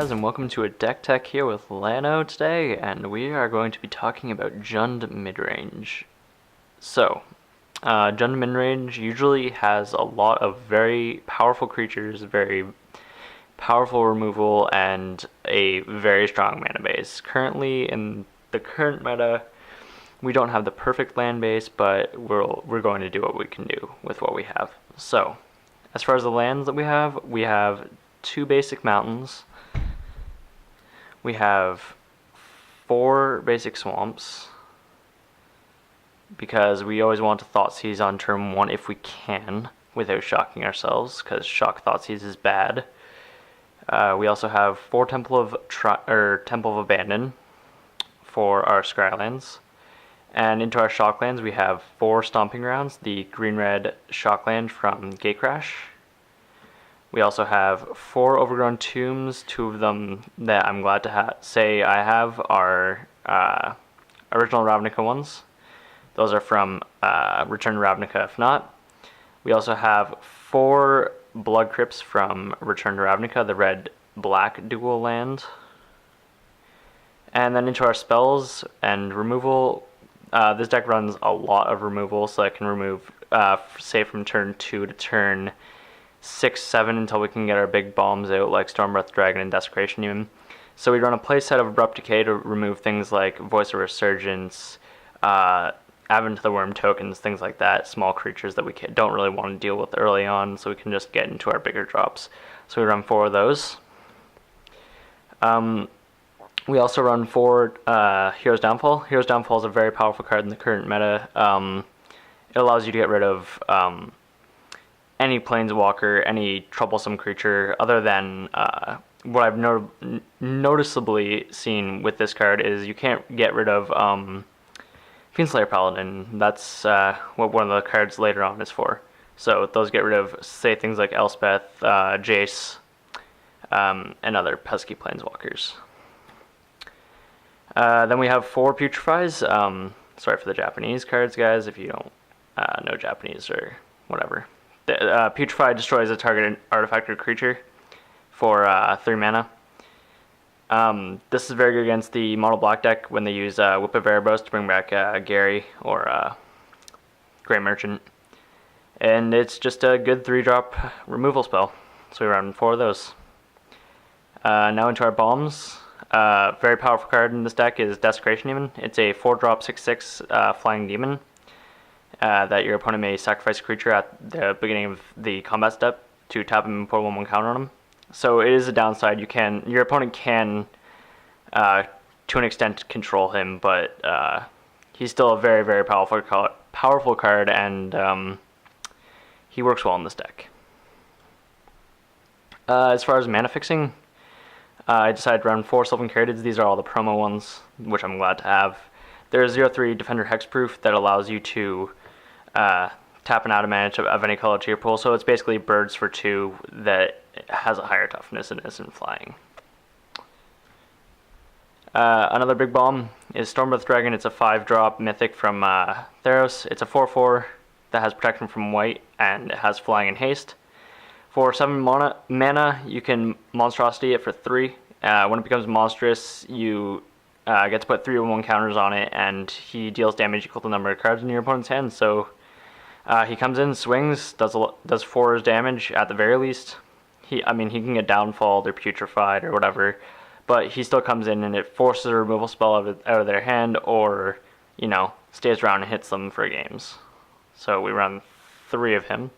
guys, and welcome to a Deck Tech here with Lano today, and we are going to be talking about Jund Midrange. So, Jund Midrange usually has a lot of very powerful creatures, very powerful removal, and a very strong mana base. Currently, in the current meta, we don't have the perfect land base, but we're going to do what we can do with what we have. So, as far as the lands that we have 2 basic mountains. We have 4 basic swamps, because we always want to Thoughtseize on turn 1 if we can, without shocking ourselves, because shock Thoughtseize is bad. We also have 4 Temple of Abandon for our Skylands. And into our Shocklands we have 4 Stomping Grounds, the green-red Shockland from Gatecrash. We also have 4 Overgrown Tombs. 2 of them that I'm glad to say I have are original Ravnica ones. Those are from Return to Ravnica if not. We also have 4 Blood Crypts from Return to Ravnica, the red-black dual land. And then into our spells and removal, this deck runs a lot of removal, so I can remove, say, from turn 2 to turn 6, 7 until we can get our big bombs out like Stormbreath Dragon and Desecration even. So we run a playset of Abrupt Decay to remove things like Voice of Resurgence, Advent to the Worm tokens, things like that, small creatures that we don't really want to deal with early on, so we can just get into our bigger drops. So we run 4 of those. We also run 4 Hero's Downfall. Hero's Downfall is a very powerful card in the current meta. It allows you to get rid of any planeswalker, any troublesome creature, other than what I've noticeably seen with this card is you can't get rid of Fiendslayer Paladin. That's what one of the cards later on is for. So those get rid of, say, things like Elspeth, Jace, and other pesky planeswalkers. Then we have 4 Putrefies. Sorry for the Japanese cards, guys, if you don't know Japanese or whatever. Putrefy destroys a targeted artifact or creature for 3 mana. This is very good against the mono black deck when they use Whip of Erebos to bring back Gary or Grey Merchant. And it's just a good 3-drop removal spell. So we run 4 of those. Now into our bombs. Very powerful card in this deck is Desecration Demon. It's a 4-drop 6/6 flying demon. That your opponent may sacrifice a creature at the beginning of the combat step to tap him and put a 1/1 counter on him. So it is a downside. Your opponent can, to an extent, control him, but he's still a very, very powerful card, and he works well in this deck. As far as mana fixing, I decided to run 4 Sylvan Carridids. These are all the promo ones, which I'm glad to have. There's 0/3 Defender Hexproof that allows you to tap an out of mana of any color to your pool, so it's basically birds for 2 that has a higher toughness and isn't flying. Another big bomb is Stormbreath Dragon. It's a 5-drop mythic from Theros. It's a 4/4 that has protection from white and it has flying and haste. For 7 mana, you can Monstrosity it for 3. When it becomes monstrous, you get to put 3/1 counters on it, and he deals damage equal to the number of cards in your opponent's hand. So he comes in, swings, does 4 damage at the very least. He can get downfalled or putrefied or whatever, but he still comes in and it forces a removal spell out of their hand, or stays around and hits them for games. So we run 3 of him.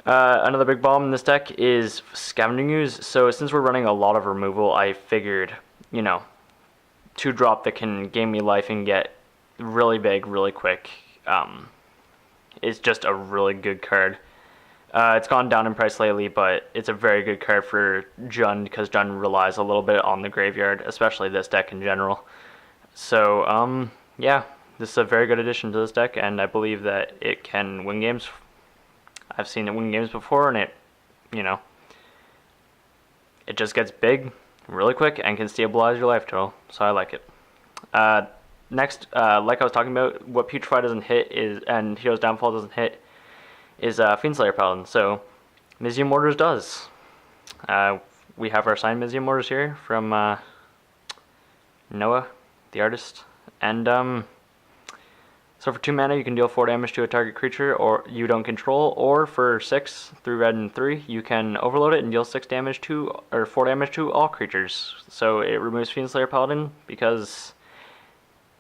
Another big bomb in this deck is Scavenging Ooze. So since we're running a lot of removal, I figured 2-drop that can gain me life and get really big really quick is just a really good card. It's gone down in price lately, but it's a very good card for Jund, because Jund relies a little bit on the graveyard, especially this deck in general. So yeah, this is a very good addition to this deck, and I believe that it can win games. I've seen it win games before, and it just gets big really quick and can stabilize your life total, so I like it. Next, like I was talking about, what Putrefy doesn't hit and Hero's Downfall doesn't hit is Fiendslayer Paladin. So Mizzium Mortars does. we have our Sign Museum orders here from Noah, the artist. And so for 2 mana, you can deal 4 damage to a target creature or you don't control, or for 6, 3 red and 3, you can overload it and deal 6 damage to, or 4 damage to all creatures. So it removes Fiend Slayer Paladin because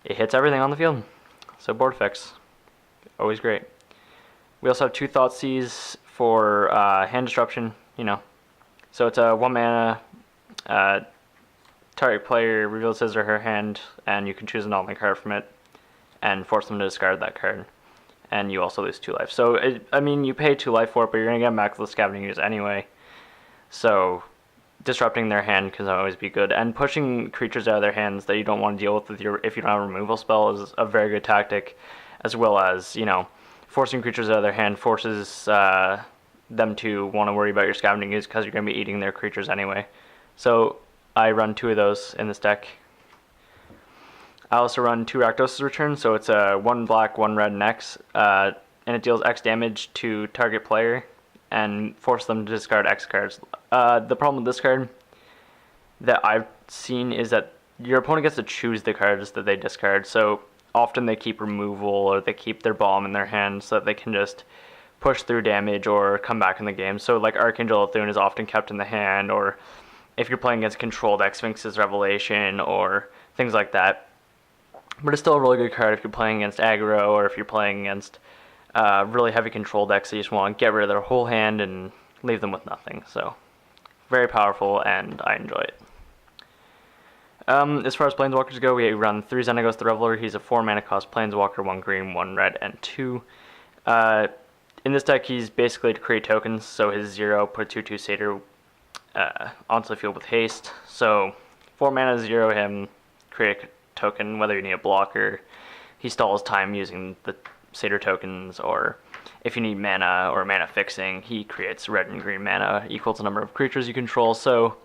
it hits everything on the field. So board effects, always great. We also have 2 Thoughtseize for hand disruption, you know. So it's a 1 mana, target player reveals his or her hand, and you can choose an online card from it and force them to discard that card. And you also lose 2 life. So, I mean, you pay 2 life for it, but you're going to get back the Scavenging Ooze anyway. So, disrupting their hand can always be good. And pushing creatures out of their hands that you don't want to deal with your, if you don't have a removal spell, is a very good tactic. As well as, you know, forcing creatures out of their hand forces them to want to worry about your Scavenging Ooze because you're going to be eating their creatures anyway. So, I run 2 of those in this deck. I also run 2 Rakdos' Return, so it's a 1 black, 1 red, and X, and it deals X damage to target player, and force them to discard X cards. The problem with this card that I've seen is that your opponent gets to choose the cards that they discard, so often they keep removal, or they keep their bomb in their hand, so that they can just push through damage or come back in the game. So like Archangel of Thune is often kept in the hand, or if you're playing against controlled Sphinx's Revelation, or things like that. But it's still a really good card if you're playing against aggro, or if you're playing against really heavy control decks that you just want to get rid of their whole hand and leave them with nothing. So, very powerful, and I enjoy it. As far as Planeswalkers go, we run 3 Xenagos the Reveler. He's a 4 mana cost Planeswalker, 1 green, 1 red, and 2. In this deck, he's basically to create tokens, so his 0 put 2/2 Satyr onto the field with haste. So, 4 mana, 0 him, create a token, whether you need a blocker. He stalls time using the Satyr tokens, or if you need mana or mana fixing, he creates red and green mana equal to the number of creatures you control. So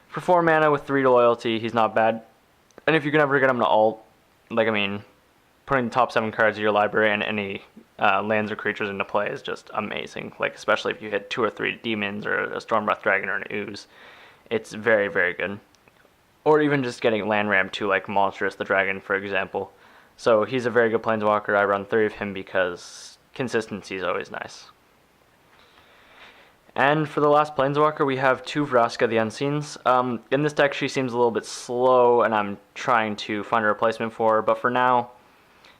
for 4 mana with 3 loyalty, he's not bad. And if you can ever get him to ult, like, I mean, putting the top 7 cards of your library and any lands or creatures into play is just amazing. Like, especially if you hit 2 or 3 demons or a Stormbreath Dragon or an Ooze. It's very, very good. Or even just getting land ramp to, like, Monstrous the Dragon, for example. So he's a very good Planeswalker. I run 3 of him because consistency is always nice. And for the last Planeswalker, we have 2 Vraska the Unseens. In this deck, she seems a little bit slow, and I'm trying to find a replacement for her. But for now,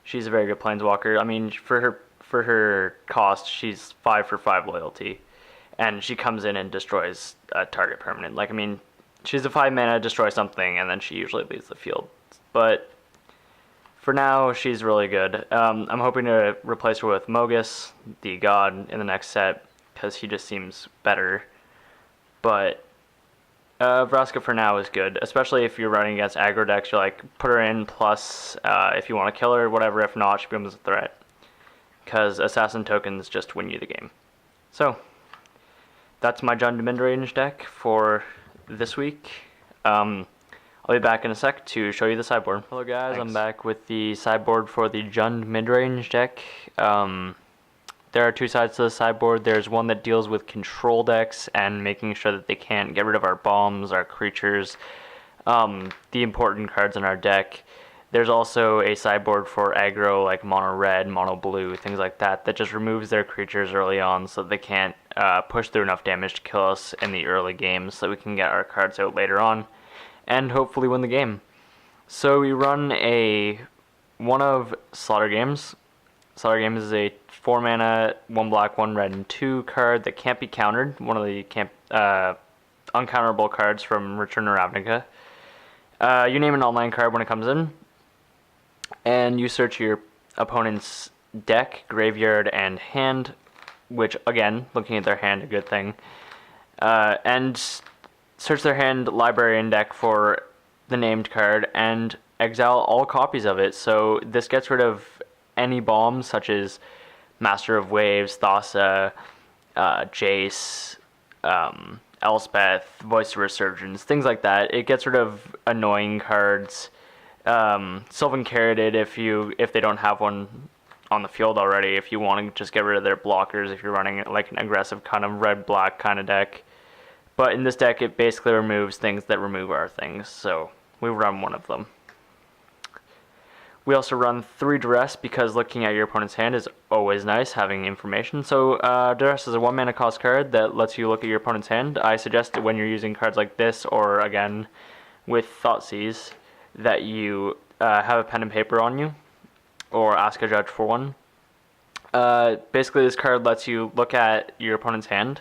she's a very good Planeswalker. I mean, for her cost, she's 5 for 5 loyalty. And she comes in and destroys a target permanent. Like, I mean, she's a 5 mana, destroy something, and then she usually leaves the field. But for now, she's really good. I'm hoping to replace her with Mogus, the god, in the next set, because he just seems better. But Vraska for now is good, especially if you're running against aggro decks. You're like, put her in, plus if you want to kill her, whatever. If not, she becomes a threat, because assassin tokens just win you the game. So that's my Jund Midrange deck for this week. I'll be back in a sec to show you the sideboard. Hello guys, Thanks. I'm back with the sideboard for the Jund Midrange deck. There are 2 sides to the sideboard. There's one that deals with control decks and making sure that they can't get rid of our bombs, our creatures, the important cards in our deck. There's also a sideboard for aggro, like mono red, mono blue, things like that, that just removes their creatures early on so they can't push through enough damage to kill us in the early games so we can get our cards out later on and hopefully win the game. So we run one of Slaughter Games. Slaughter Games is a 4 mana, 1 black, 1 red, and 2 card that can't be countered. One of the uncounterable cards from Return to Ravnica. You name an online card when it comes in, and you search your opponent's deck, graveyard, and hand, which, again, looking at their hand, a good thing, and search their hand, library, and deck for the named card, and exile all copies of it. So this gets rid of any bombs, such as Master of Waves, Thassa, Jace, Elspeth, Voice of Resurgence, things like that. It gets rid of annoying cards. Sylvan Caryatid, if they don't have one on the field already, if you want to just get rid of their blockers, if you're running like an aggressive kind of red-black kind of deck. But in this deck, it basically removes things that remove our things, so we run one of them. We also run 3 Duress because looking at your opponent's hand is always nice, having information. So Duress is a 1 mana cost card that lets you look at your opponent's hand. I suggest when you're using cards like this, or again with Thoughtseize, that you have a pen and paper on you, or ask a judge for one. Basically, this card lets you look at your opponent's hand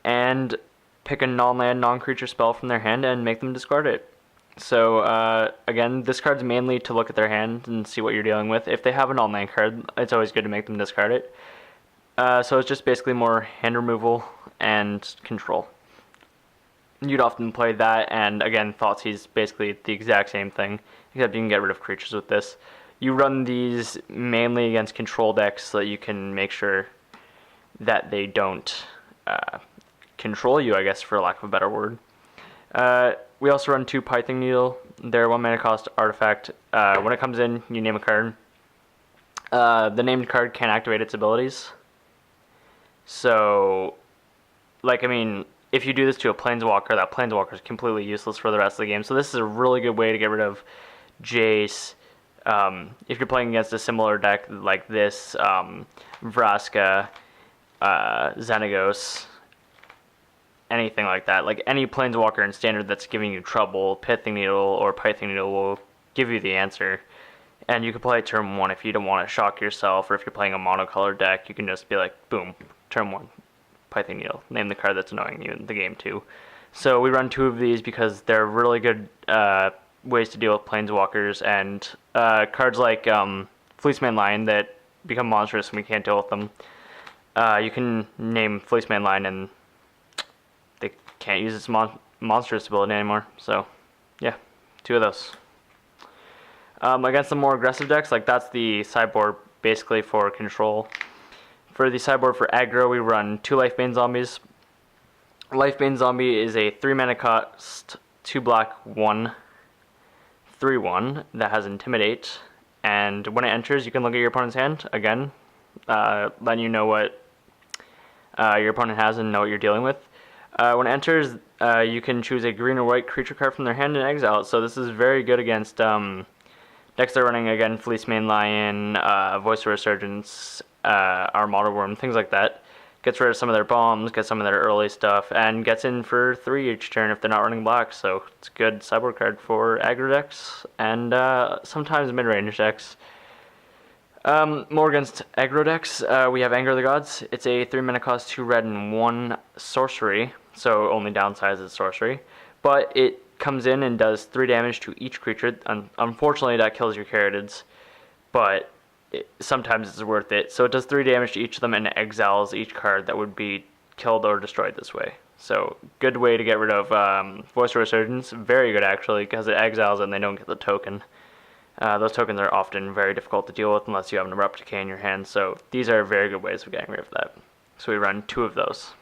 and pick a non-land, non-creature spell from their hand and make them discard it. So, again, this card's mainly to look at their hand and see what you're dealing with. If they have a non-land card, it's always good to make them discard it. So it's just basically more hand removal and control. You'd often play that, and again, Thoughtseize basically the exact same thing, except you can get rid of creatures with this. You run these mainly against control decks so that you can make sure that they don't control you, I guess, for lack of a better word. We also run 2 Pithing Needle. They're 1 mana cost artifact. When it comes in, you name a card. The named card can't activate its abilities. So, if you do this to a Planeswalker, that Planeswalker is completely useless for the rest of the game. So this is a really good way to get rid of Jace. If you're playing against a similar deck like this, Vraska, Xenagos, anything like that, like any Planeswalker in Standard that's giving you trouble, Pithing Needle or Pithing Needle will give you the answer. And you can play turn 1 if you don't want to shock yourself, or if you're playing a monocolor deck, you can just be like, boom, turn 1, Pithing Needle. Name the card that's annoying you in the game too. So we run 2 of these because they're really good ways to deal with Planeswalkers, and cards like Fleeceman Lion that become monstrous and we can't deal with them. You can name Fleeceman Lion and they can't use its monstrous ability anymore. So yeah, 2 of those. Against the more aggressive decks, like that's the sideboard basically for control. For the sideboard for aggro, we run 2 Lifebane Zombies. Lifebane Zombie is a 3 mana cost, 2 black, 1, 3/1 that has Intimidate. And when it enters, you can look at your opponent's hand, again, letting you know what your opponent has and know what you're dealing with. When it enters, you can choose a green or white creature card from their hand and exile it. So this is very good against decks that are running, again, Fleeceman Lion, Voice of Resurgence, Armada Worm, things like that. Gets rid of some of their bombs, gets some of their early stuff, and gets in for 3 each turn if they're not running black. So it's a good sideboard card for aggro decks and sometimes mid-range decks. More against aggro decks, we have Anger of the Gods. It's a 3 mana cost, 2 red and 1 sorcery, so only downside is sorcery. But it comes in and does 3 damage to each creature. Unfortunately, that kills your Carrotids, but sometimes it's worth it. So it does 3 damage to each of them and exiles each card that would be killed or destroyed this way. So good way to get rid of Voice of Resurgence. Very good actually, because it exiles and they don't get the token. Those tokens are often very difficult to deal with unless you have an Abrupt Decay in your hand. So these are very good ways of getting rid of that. So we run 2 of those.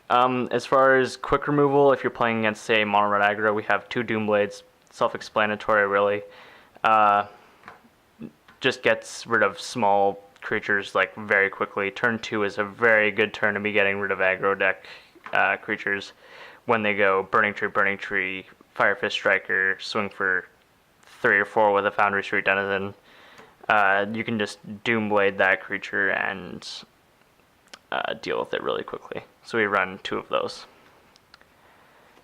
As far as quick removal, if you're playing against, say, mono red aggro, we have 2 Doomblades. Self-explanatory, really. Just gets rid of small creatures like very quickly. Turn 2 is a very good turn to be getting rid of aggro deck creatures when they go Burning Tree, Firefist Striker, swing for 3 or 4 with a Foundry Street Denizen. You can just Doomblade that creature and deal with it really quickly. So we run 2 of those.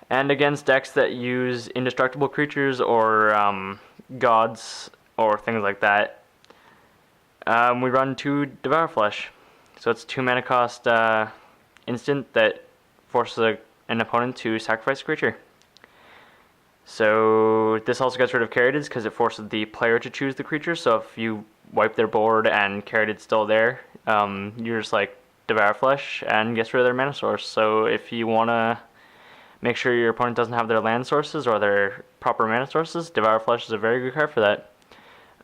And against decks that use indestructible creatures or gods or things like that, we run 2 Devour Flesh. So it's 2 mana cost instant that forces an opponent to sacrifice a creature. So this also gets rid of Carrotids because it forces the player to choose the creature. So if you wipe their board and Carrotid's still there, you're just like Devour Flesh and gets rid of their mana source. So if you want to make sure your opponent doesn't have their land sources or their proper mana sources, Devour Flesh is a very good card for that.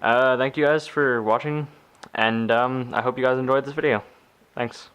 Thank you guys for watching, and I hope you guys enjoyed this video. Thanks.